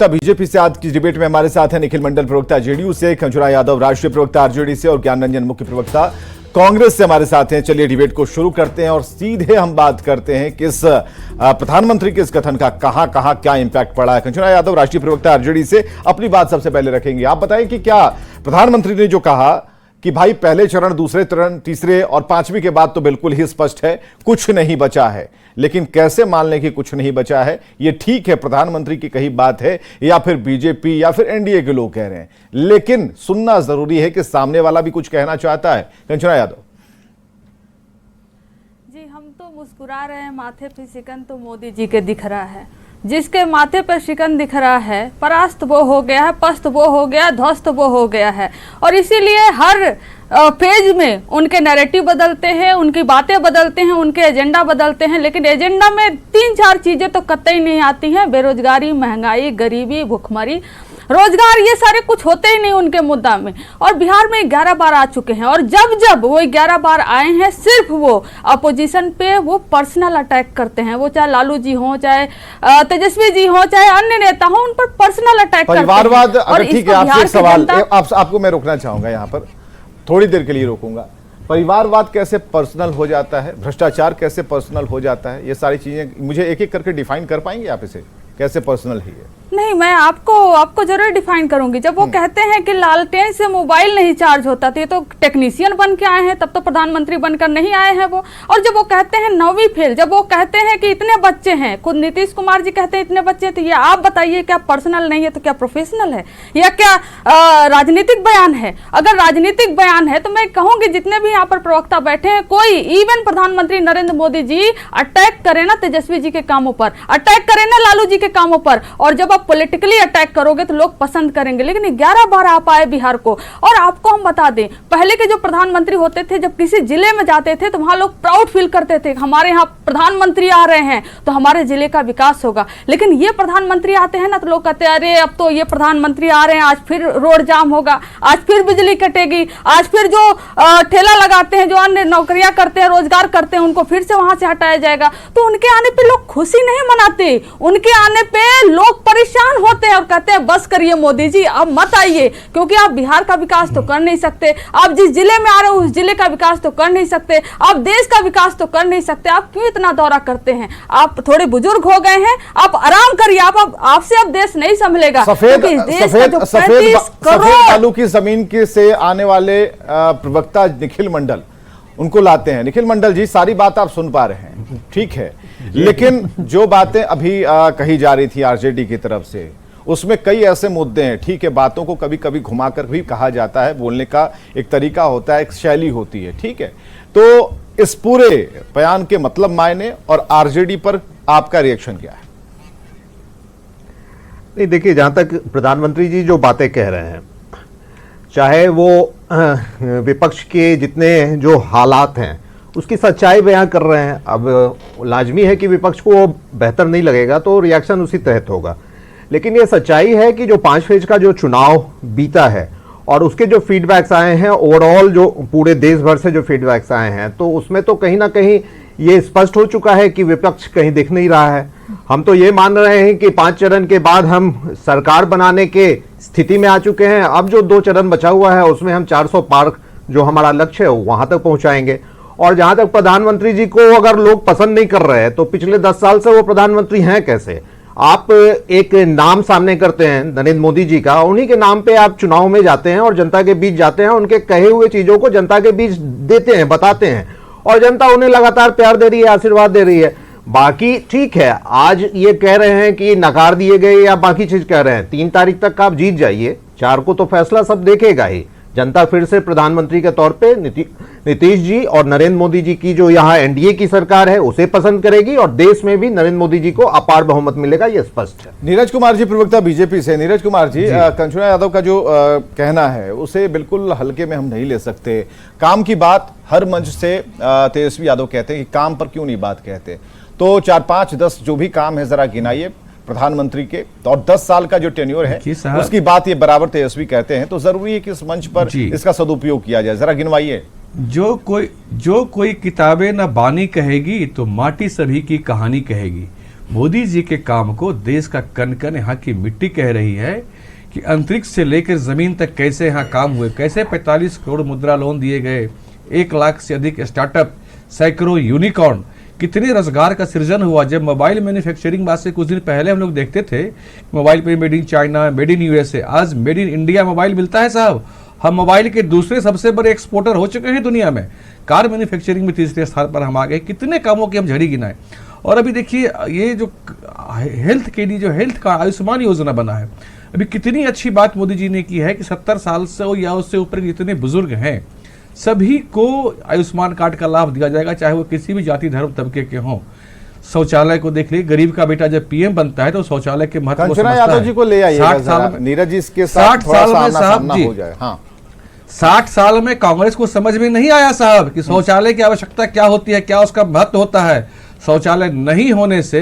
प्रवक्ता बीजेपी से आज की डिबेट में हमारे साथ हैं निखिल मंडल प्रवक्ता जेडीयू से, खंचुरा यादव राष्ट्रीय प्रवक्ता आरजेडी से और ज्ञान रंजन मुख्य प्रवक्ता कांग्रेस से हमारे साथ हैं। चलिए डिबेट को शुरू करते हैं और सीधे हम बात करते हैं कि इस प्रधानमंत्री के इस कथन का कहां कहां क्या इंपैक्ट पड़ा है। खंचुरा यादव राष्ट्रीय प्रवक्ता आरजेडी से अपनी बात सबसे पहले रखेंगे। आप बताएं कि क्या प्रधानमंत्री ने जो कहा कि भाई पहले चरण, दूसरे चरण, तीसरे और पांचवी के बाद तो बिल्कुल ही स्पष्ट है कुछ नहीं बचा है, लेकिन कैसे मान लें कि कुछ नहीं बचा है? ये ठीक है प्रधानमंत्री की कही बात है या फिर बीजेपी या फिर एनडीए के लोग कह रहे हैं, लेकिन सुनना जरूरी है कि सामने वाला भी कुछ कहना चाहता है। खंचुरा यादव जी, हम तो मुस्कुरा रहे हैं, माथे पे शिकन तो मोदी जी के दिख रहा है। जिसके माथे पर शिकन दिख रहा है, परास्त वो हो गया है, पस्त वो हो गया, ध्वस्त वो हो गया है। और इसीलिए हर पेज में उनके नैरेटिव बदलते हैं, उनकी बातें बदलते हैं, उनके एजेंडा बदलते हैं, लेकिन एजेंडा में 3-4 चीजें तो कतई नहीं आती हैं। बेरोजगारी, महंगाई, गरीबी, भुखमरी, रोजगार, ये सारे कुछ होते ही नहीं उनके मुद्दा में। और बिहार में 11 बार आ चुके हैं और जब जब वो 11 बार आए हैं, सिर्फ वो अपोजिशन पे वो पर्सनल अटैक करते हैं। वो चाहे लालू जी हो, चाहे तेजस्वी जी हो, चाहे अन्य नेता हो, उन पर पर्सनल अटैक करते हैं। परिवारवाद, अगर ठीक है, आपसे एक सवाल आपको मैं रोकना चाहूंगा, यहाँ पर थोड़ी देर के लिए रोकूंगा। परिवारवाद कैसे पर्सनल हो जाता है, भ्रष्टाचार कैसे पर्सनल हो जाता है, ये सारी चीजें मुझे एक एक करके डिफाइन कर पाएंगे आप? इसे कैसे पर्सनल ही है? नहीं, मैं आपको जरूर डिफाइन करूंगी। जब वो कहते हैं कि लालटेन से मोबाइल नहीं चार्ज होता, तो टेक्नीशियन बन के आए हैं, तब तो प्रधानमंत्री बनकर नहीं आए हैं वो। और जब वो कहते हैं 9वीं फेल, जब वो कहते हैं कि इतने बच्चे हैं, खुद नीतीश कुमार जी कहते हैं इतने बच्चे, तो ये आप बताइए क्या पर्सनल नहीं है तो क्या प्रोफेशनल है या क्या राजनीतिक बयान है? अगर राजनीतिक बयान है तो मैं कहूंगी जितने भी यहाँ पर प्रवक्ता बैठे हैं, कोई इवन प्रधानमंत्री नरेंद्र मोदी जी अटैक करे ना तेजस्वी जी के कामों पर, अटैक करे ना लालू जी के कामों पर, और जब आप पॉलिटिकली अटैक करोगे तो लोग पसंद करेंगे। लेकिन 11 बार आप आए बिहार को। और आपको हम बता दें, पहले के जो प्रधानमंत्री होते थे, जब किसी जिले में जाते थे तो वहां लोग प्राउड फील करते थे, हमारे यहाँ प्रधानमंत्री आ रहे हैं तो हमारे जिले का विकास होगा। लेकिन ये प्रधानमंत्री आते हैं ना तो लोग कहते हैं अरे अब तो ये प्रधानमंत्री आ रहे हैं, आज फिर रोड जाम होगा, आज फिर बिजली कटेगी, आज फिर जो ठेला लगाते हैं, जो अन्य नौकरियां करते हैं, रोजगार करते हैं, उनको फिर से वहां से हटाया जाएगा। तो उनके आने पर लोग खुशी नहीं मनाते, उनके आने पर लोग परेशान होते हैं और कहते हैं बस करिए मोदी जी, अब मत आइए, क्योंकि आप बिहार का विकास तो कर नहीं सकते, आप जिस जिले में आ रहे हो उस जिले का विकास तो कर नहीं सकते, आप देश का विकास तो कर नहीं सकते, आप क्यों इतना दौरा करते हैं? आप थोड़े बुजुर्ग हो गए हैं, आप आराम करिए, आपसे अब देश नहीं संभलेगा। सफेद आलू की जमीन के से आने वाले प्रवक्ता निखिल मंडल, उनको लाते हैं। निखिल मंडल जी, सारी बात आप सुन पा रहे हैं, ठीक है, लेकिन जो बातें अभी कही जा रही थी आरजेडी की तरफ से, उसमें कई ऐसे मुद्दे हैं। ठीक है, बातों को कभी कभी घुमाकर भी कहा जाता है, बोलने का एक तरीका होता है, एक शैली होती है, ठीक है। तो इस पूरे बयान के मतलब, मायने और आरजेडी पर आपका रिएक्शन क्या है? नहीं, देखिए, जहां तक प्रधानमंत्री जी जो बातें कह रहे हैं, चाहे वो विपक्ष के जितने जो हालात हैं उसकी सच्चाई बयां कर रहे हैं। अब लाजमी है कि विपक्ष को बेहतर नहीं लगेगा तो रिएक्शन उसी तहत होगा, लेकिन ये सच्चाई है कि जो 5 फेज का जो चुनाव बीता है और उसके जो फीडबैक्स आए हैं, ओवरऑल जो पूरे देश भर से जो फीडबैक्स आए हैं, तो उसमें तो कहीं ना कहीं ये स्पष्ट हो चुका है कि विपक्ष कहीं दिख नहीं रहा है। हम तो ये मान रहे हैं कि 5 चरण के बाद हम सरकार बनाने के स्थिति में आ चुके हैं। अब जो 2 चरण बचा हुआ है उसमें हम 400 पार जो हमारा लक्ष्य है वहां तक पहुंचाएंगे। और जहां तक प्रधानमंत्री जी को अगर लोग पसंद नहीं कर रहे हैं, तो पिछले 10 साल से वो प्रधानमंत्री हैं कैसे? आप एक नाम सामने करते हैं नरेंद्र मोदी जी का, उन्हीं के नाम पे आप चुनाव में जाते हैं और जनता के बीच जाते हैं, उनके कहे हुए चीजों को जनता के बीच देते हैं, बताते हैं, और जनता उन्हें लगातार प्यार दे रही है, आशीर्वाद दे रही है। बाकी ठीक है, आज ये कह रहे हैं कि नकार दिए गए या बाकी चीज कह रहे हैं, 3 तारीख तक आप जीत जाइए, 4 को तो फैसला सब देखेगा ही। जनता फिर से प्रधानमंत्री के तौर पे नीतीश जी और नरेंद्र मोदी जी की जो यहाँ एनडीए की सरकार है उसे पसंद करेगी, और देश में भी नरेंद्र मोदी जी को अपार बहुमत मिलेगा, ये स्पष्ट है। नीरज कुमार जी, प्रवक्ता बीजेपी से। नीरज कुमार जी, खंचुरा यादव का जो कहना है उसे बिल्कुल हल्के में हम नहीं ले सकते। काम की बात हर मंच से तेजस्वी यादव कहते हैं कि काम पर क्यों नहीं बात कहते, तो 4, 5, 10 जो भी काम है जरा गिनाइए प्रधानमंत्री के, और 10 साल का जो टेन्योर है उसकी बात ये बराबर तेजस्वी कहते हैं, तो जरूरी है कि इस मंच पर इसका सदुपयोग किया जाए, जरा गिनवाइए। जो कोई किताबें न बानी कहेगी तो माटी सभी की कहानी कहेगी। मोदी जी के काम को देश का कण कण यहाँ की मिट्टी कह रही है कि अंतरिक्ष से लेकर जमीन तक कैसे यहाँ काम हुए, कैसे 45 करोड़ मुद्रा लोन दिए गए, 1 लाख से अधिक स्टार्टअप, सैकड़ों यूनिकॉर्न, कितने रोजगार का सृजन हुआ। जब मोबाइल मैन्युफैक्चरिंग बात से कुछ दिन पहले हम लोग देखते थे मोबाइल पे made in China, made in USA, आज मेड इन इंडिया मोबाइल मिलता है साहब। हम मोबाइल के दूसरे सबसे बड़े एक्सपोर्टर हो चुके हैं दुनिया में। कार मैन्युफैक्चरिंग में तीसरे स्थान पर हम आ गए। कितने कामों की हम झड़ी गिनाएं। और अभी देखिए ये जो हेल्थ के लिए जो हेल्थ का आयुष्मान योजना बना है, अभी कितनी अच्छी बात मोदी जी ने की है कि 70 साल से या उससे ऊपर जितने बुजुर्ग हैं सभी को आयुष्मान कार्ड का लाभ दिया जाएगा, चाहे वो किसी भी जाति धर्म तबके के हों। शौचालय को देख लीजिए, गरीब का बेटा जब पीएम बनता है तो शौचालय के महत्व को समझता है। यादव जी को ले आइए 60 साल में, नीरज जी इसके साथ 60 साल में साहब जी, हो जाए। हाँ 60 साल में कांग्रेस को समझ में नहीं आया साहब कि शौचालय की आवश्यकता क्या होती है, क्या उसका महत्व होता है। शौचालय नहीं होने से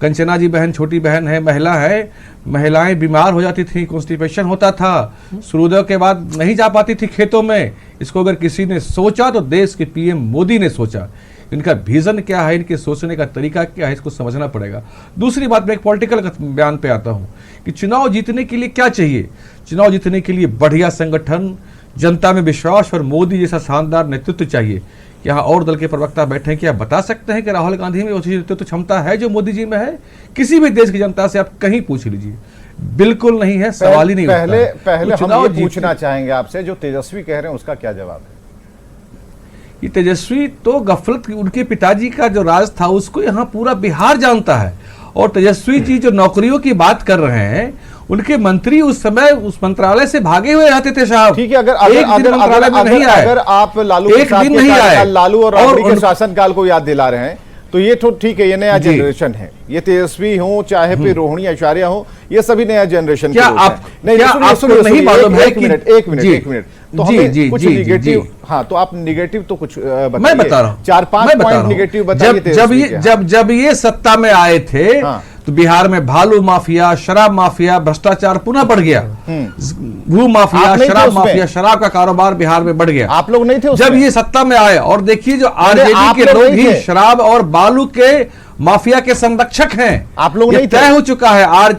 कंचना जी बहन छोटी बहन है, महिला है, महिलाएं बीमार हो जाती थी, कॉन्स्टिपेशन होता था, सूर्योदय के बाद नहीं जा पाती थी खेतों में। इसको अगर किसी ने सोचा तो देश के पीएम मोदी ने सोचा। इनका विजन क्या है, इनके सोचने का तरीका क्या है, इसको समझना पड़ेगा। दूसरी बात, मैं एक पॉलिटिकल बयान पे आता हूँ कि चुनाव जीतने के लिए क्या चाहिए। चुनाव जीतने के लिए बढ़िया संगठन, जनता में विश्वास और मोदी जैसा शानदार नेतृत्व चाहिए। यहाँ और दल के प्रवक्ता बैठे हैं, क्या बता सकते हैं कि राहुल गांधी में उसी नेतृत्व क्षमता है जो मोदी जी में है? किसी भी देश की जनता से आप कहीं पूछ लीजिए, बिल्कुल नहीं है, सवाल ही नहीं उठता है। पहले हम ये पूछना चाहेंगे आपसे, जो तेजस्वी कह रहे हैं उसका क्या जवाब है? ये तेजस्वी तो गफलत, उनके पिताजी का जो राज था उसको यहाँ पूरा बिहार जानता है। और तेजस्वी जी जो नौकरियों की बात कर रहे हैं, उनके मंत्री उस समय उस मंत्रालय से भागे हुए रहते थे साहब। ठीक है, अगर आप लालू और राबड़ी के शासनकाल को याद दिला रहे हैं तो ये तो ठीक है, ये नया जनरेशन है। ये तेजस्वी हो चाहे फिर रोहिणी आचार्य हो, ये सभी नया जनरेशन क्या आप नहीं मालूम है कि एक मिनट तो हमें कुछ निगेटिव, हाँ तो आप निगेटिव तो कुछ बताइए। मैं बता रहा हूँ 4-5 पॉइंट निगेटिव बताइए। जब ये सत्ता में आए थे तो बिहार में भालू माफिया, शराब माफिया, भ्रष्टाचार पुनः बढ़ गया। भू माफिया, शराब माफिया, शराब का कारोबार बिहार में बढ़ गया। आप लोग नहीं थे जब ये सत्ता में आए। और देखिए जो आरजेडी के लोग ही शराब और बालू के माफिया के संरक्षक हैं। आप लोग नहीं तय हो चुका है। आज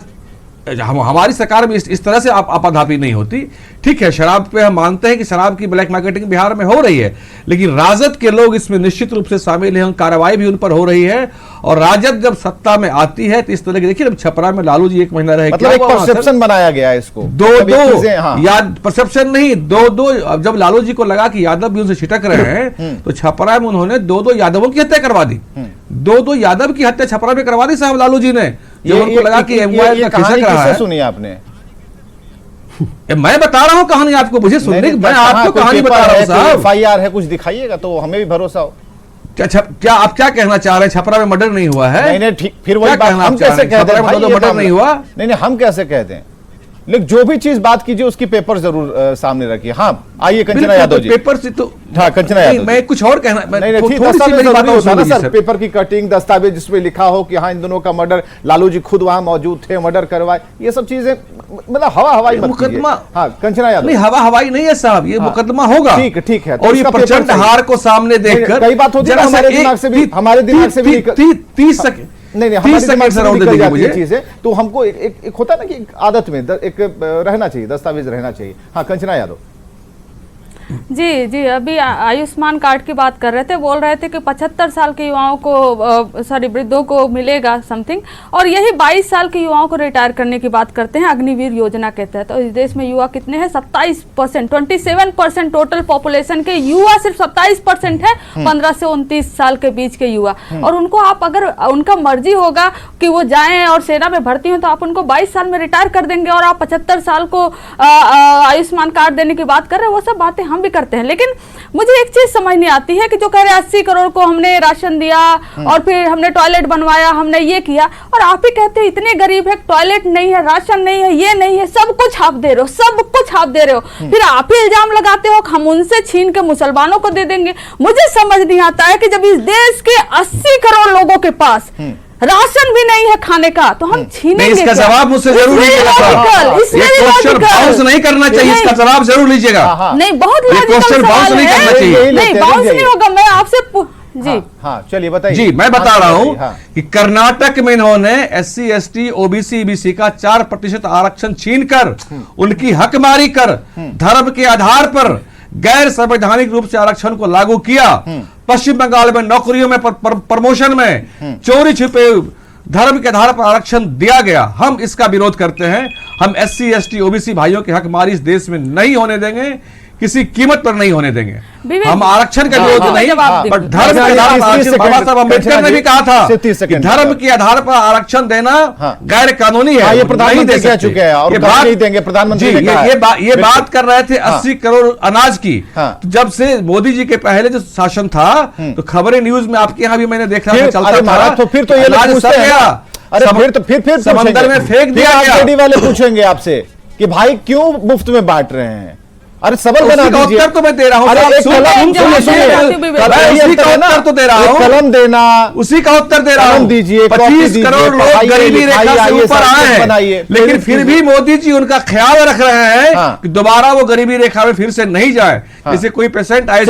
हमारी सरकार में इस तरह से आपाधापी नहीं होती। ठीक है, शराब पे हम मानते हैं कि शराब की ब्लैक मार्केटिंग बिहार में हो रही है, लेकिन राजद के लोग इसमें निश्चित रूप से शामिल हैं, कार्रवाई भी उन पर हो रही है। और राजद जब सत्ता में आती है तो इस तरह की, देखिए छपरा में लालू जी 1 महीना रहे, मतलब एक परसेप्शन बनाया गया है इसको। याद परसेप्शन नहीं, जब लालू जी को लगा कि यादव भी उनसे छिटक रहे हैं तो छपरा में उन्होंने 2 यादवों की हत्या करवा दी। 2 यादव की हत्या छपरा में करवा दी साहब लालू जी ने, जब उनको लगा कि ये कहानी किससे सुनी आपने? मैं बता रहा हूँ कहानी आपको, मुझे सुनने, मैं आपको कहानी बता रहा हूँ साहब। FIR है, कुछ दिखाइएगा तो हमें भी भरोसा हो। क्या आप क्या कहना चाह रहे हैं? छपरा में मर्डर नहीं हुआ है? नहीं ठीक, फिर वही बात हम कैसे कहते हैं मर्डर नहीं हुआ? नहीं हम कैसे कहते हैं? लेकिन जो भी चीज बात कीजिए उसकी पेपर जरूर सामने रखिए। हाँ आइए कंचना यादव जी। पेपर से तो हाँ कंचना यादव, मैं कुछ और कहना, सर पेपर की कटिंग, दस्तावेज जिसमें लिखा हो कि हाँ इन दोनों का मर्डर, लालू जी खुद वहां मौजूद थे, मर्डर करवाए, ये सब चीजें मतलब हवा हवाई मुकदमा। हाँ कंचना यादव, नहीं हवा हवाई नहीं है साहब, ये मुकदमा होगा। ठीक है। और ये प्रचंड हार को सामने देखकर कई बात होती है हमारे दिमाग से भी 30 सेकंड नहीं हमारे चीज है, तो हमको एक होता है ना कि आदत में एक रहना चाहिए, दस्तावेज रहना चाहिए। हाँ कंचना यादव जी अभी आयुष्मान कार्ड की बात कर रहे थे, बोल रहे थे कि 75 साल के युवाओं को सॉरी वृद्धों को मिलेगा समथिंग, और यही 22 साल के युवाओं को रिटायर करने की बात करते हैं अग्निवीर योजना के तहत। तो इस देश में युवा कितने हैं? 27%, 27% टोटल पॉपुलेशन के युवा सिर्फ 27% है 15 से 29 साल के बीच के युवा। और उनको आप अगर उनका मर्जी होगा कि वो जाएं और सेना में भर्ती हो तो आप उनको 22 साल में रिटायर कर देंगे, और आप 75 साल को आयुष्मान कार्ड देने की बात कर रहे हैं। वो सब बातें हम भी करते हैं, लेकिन मुझे एक चीज समझ नहीं आती है कि जो कह रहे 80 करोड़ को हमने राशन दिया और फिर हमने टॉयलेट बनवाया, हमने ये किया, और आप ही कहते हैं इतने गरीब है, टॉयलेट नहीं है, राशन नहीं है, ये नहीं है, सब कुछ आप दे रहे हो, सब कुछ आप दे रहे हो, फिर आप ही इल्जाम लगाते हो कि हम उनसे छीन के मुसलमानों को दे देंगे। मुझे समझ नहीं आता है कि जब इस देश के 80 करोड़ लोगों के पास राशन भी नहीं है खाने का, तो हम छीनेंगे? इसका जवाब मुझसे जरूर लीजिएगा। नहीं करना चाहिए, इसका जवाब जरूर लीजिएगा। नहीं बहुत लॉजिकल सवाल है। नहीं बाउंस नहीं होगा, मैं आपसे जी हाँ चलिए बताइए। जी मैं बता रहा हूं हाँ। कि कर्नाटक में इन्होंने SC ST OBC EBC का 4% आरक्षण छीनकर उनकी हकमारी कर धर्म के आधार पर गैर संवैधानिक रूप से आरक्षण को लागू किया। पश्चिम बंगाल में नौकरियों में प्रमोशन में चोरी छिपे धर्म के आधार पर आरक्षण दिया गया। हम इसका विरोध करते हैं। हम SC ST OBC भाइयों की हकमारी इस देश में नहीं होने देंगे, किसी कीमत पर नहीं होने देंगे। हम आरक्षण का विरोध नहीं, पर धर्म के आधार पर आरक्षण, बाबा साहब अम्बेडकर ने भी कहा था कि धर्म के आधार पर आरक्षण देना गैर कानूनी है। ये प्रधानमंत्री कह चुके हैं और नहीं देंगे। प्रधानमंत्री ने कहा ये बात कर रहे थे 80 करोड़ अनाज की। तो जब से मोदी जी के पहले जो शासन था तो खबरें न्यूज में आपके यहाँ भी मैंने देखा चलता था, तो फिर तो ये लोग पूछते हैं, अरे फिर समंदर में फेंक दिया गया। वाले पूछेंगे आपसे कि भाई क्यों मुफ्त में बांट रहे हैं। अरे सबल बना दीजिए। उत्तर तो मैं दे रहा हूं। अरे एक उत्तर तो दे रहा हूं, कलम देना, उसी का उत्तर दे रहा हूं। दीजिए, 25 करोड़ लोग गरीबी रेखा से ऊपर आए हैं, लेकिन फिर भी मोदी जी उनका ख्याल रख रहे हैं कि दोबारा वो गरीबी रेखा में फिर से नहीं जाए। जैसे कोई पेशेंट आए,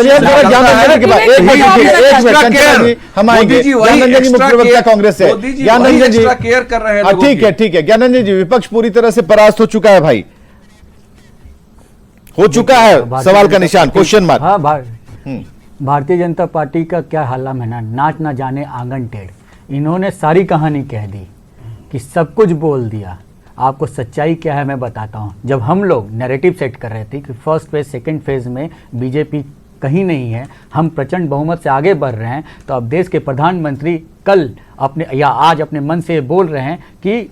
मोदी जी वही मुख्यमंत्री कांग्रेस से ज्ञानरंजन जी केयर कर रहे हैं। ठीक है ज्ञानरंजन जी, विपक्ष पूरी तरह से परास्त हो चुका है भाई, हो चुका है, सवाल का निशान, क्वेश्चन मार्क। हाँ, भारतीय जनता पार्टी का क्या हल्ला में नाच ना जाने आंगन टेढ़। इन्होंने सारी कहानी कह दी कि सब कुछ बोल दिया। आपको सच्चाई क्या है मैं बताता हूँ। जब हम लोग नैरेटिव सेट कर रहे थे कि फर्स्ट फेज सेकंड फेज में बीजेपी कहीं नहीं है, हम प्रचंड बहुमत से आगे बढ़ रहे हैं, तो अब देश के प्रधानमंत्री कल अपने या आज अपने मन से बोल रहे हैं कि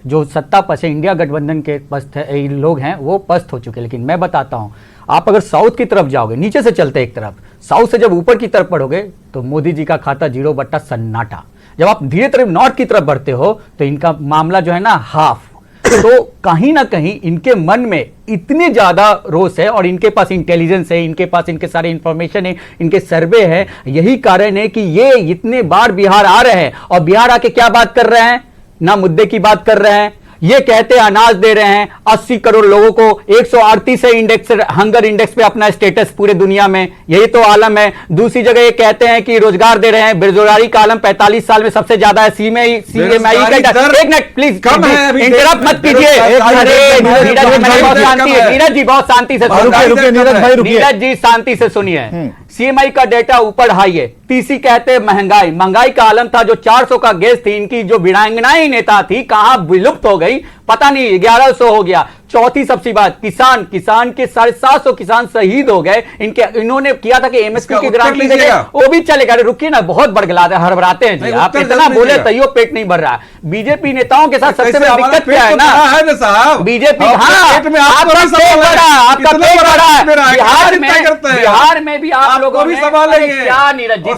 जो सत्ता पक्ष है, इंडिया गठबंधन के पस्त लोग हैं वो पस्त हो चुके हैं। लेकिन मैं बताता हूं, आप अगर साउथ की तरफ जाओगे, नीचे से चलते एक तरफ, साउथ से जब ऊपर की तरफ बढ़ोगे तो मोदी जी का खाता 0 सन्नाटा। जब आप धीरे धीरे नॉर्थ की तरफ बढ़ते हो तो इनका मामला जो है ना हाफ। तो कहीं ना कहीं इनके मन में इतने ज्यादा रोष है और इनके पास इंटेलिजेंस है, इनके पास इनके सारे इंफॉर्मेशन है, इनके सर्वे है। यही कारण है कि ये इतने बार बिहार आ रहे हैं और बिहार आके क्या बात कर रहे हैं, ना मुद्दे की बात कर रहे हैं। ये कहते हैं अनाज दे रहे हैं 80 करोड़ लोगों को, 138 है इंडेक्स, हंगर इंडेक्स पे अपना स्टेटस पूरे दुनिया में, यही तो आलम है। दूसरी जगह ये कहते हैं कि रोजगार दे रहे हैं, बेरोजगारी का आलम 45 साल में सबसे ज्यादा है। सीएमआई एक मिनट प्लीज इंटरप्ट मत कीजिए। नीरज जी बहुत शांति से नीरज जी शांति से सुनिए। सीएमआई का डेटा ऊपर हाई है। तीसरी कहते हैं महंगाई का आलम था। जो 400 का गैस थी, इनकी जो वीरांगनाएं नेता थी कहां विलुप्त हो गई पता नहीं, 1100 हो गया। चौथी सबसे बात, किसान के 750 किसान शहीद हो गए। इन्होंने किया था कि एमएसपी की गारंटी देंगे, वो भी चलेगा। रुकिए ना, बहुत बड़गलाते हड़बड़ाते हैं जी, आप इतना बोले तैयो पेट नहीं भर रहा। बीजेपी नेताओं के साथ सबसे बड़ी दिक्कत क्या है ना, बीजेपी बिहार में भी आप लोगों ने क्या नीरज जी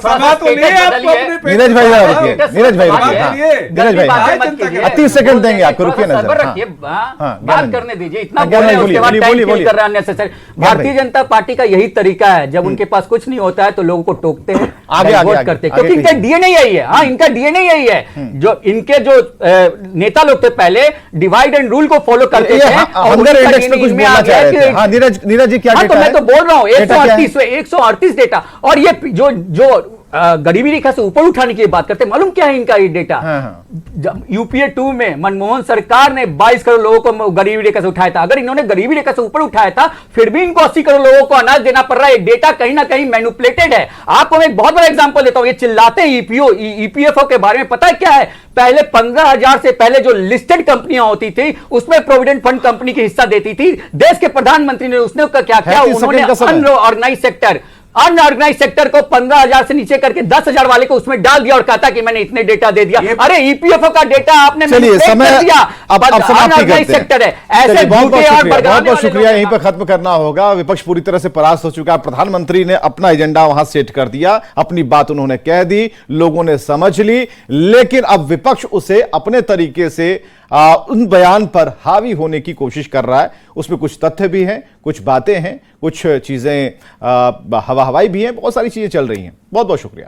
नीरज भाई 30 सेकंड देंगे आपको, रुकिए ना, रखिए बात करने दीजिए। इतना बोले उसके बाद टाइम किल कर रहा है अननेसेसरी। भारतीय जनता पार्टी का यही तरीका है, जब उनके पास कुछ नहीं होता है तो लोगों को टोकते हैं, वोट करते हैं, क्योंकि इनका डीएनए यही है। हाँ, इनका डीएनए यही है। जो इनके जो नेता लोग थे पहले डिवाइड एंड रूल को फॉलो करते थे। नीरज जी क्या, तो मैं तो बोल रहा हूँ 138 डेटा। और ये जो गरीबी रेखा से ऊपर उठाने की बात करते हैं, मालूम क्या है इनका ये डेटा? यूपीए 2 में मनमोहन सरकार ने 22 करोड़ लोगों को गरीबी रेखा से उठाया था। अगर इन्होंने गरीबी रेखा से ऊपर उठाया था फिर भी इनको 80 करोड़ लोगों को अनाज देना पड़ रहा है। डेटा कहीं ना कहीं मैनिपुलेटेड है। आपको मैं एक बहुत बड़ा एग्जांपल देता हूं। ये चिल्लाते हैं ईपीएफओ के बारे में, पता है क्या है? पहले 15,000 से पहले जो लिस्टेड कंपनियां होती थी उसमें प्रोविडेंट फंड कंपनी की हिस्सा देती थी। देश के प्रधानमंत्री ने उसने क्या किया, उन्होंने अनऑर्गेनाइज सेक्टर को 15,000 से नीचे करके 10,000 वाले को उसमें डाल दिया और कहा था कि मैंने इतने डेटा दे दिया। अरे ईपीएफओ का डेटा आपने कर दिया। अनऑर्गेनाइज सेक्टर है। ऐसे बहुत शुक्रिया, यहीं पर खत्म करना होगा। विपक्ष पूरी तरह से परास्त हो चुका है। प्रधानमंत्री ने अपना एजेंडा वहां सेट कर दिया, अपनी बात उन्होंने कह दी, लोगों ने समझ ली, लेकिन अब विपक्ष उसे अपने तरीके से उन बयान पर हावी होने की कोशिश कर रहा है। उसमें कुछ तथ्य भी हैं, कुछ बातें हैं, कुछ चीजें हवा हवाई भी हैं, बहुत सारी चीजें चल रही हैं। बहुत बहुत शुक्रिया।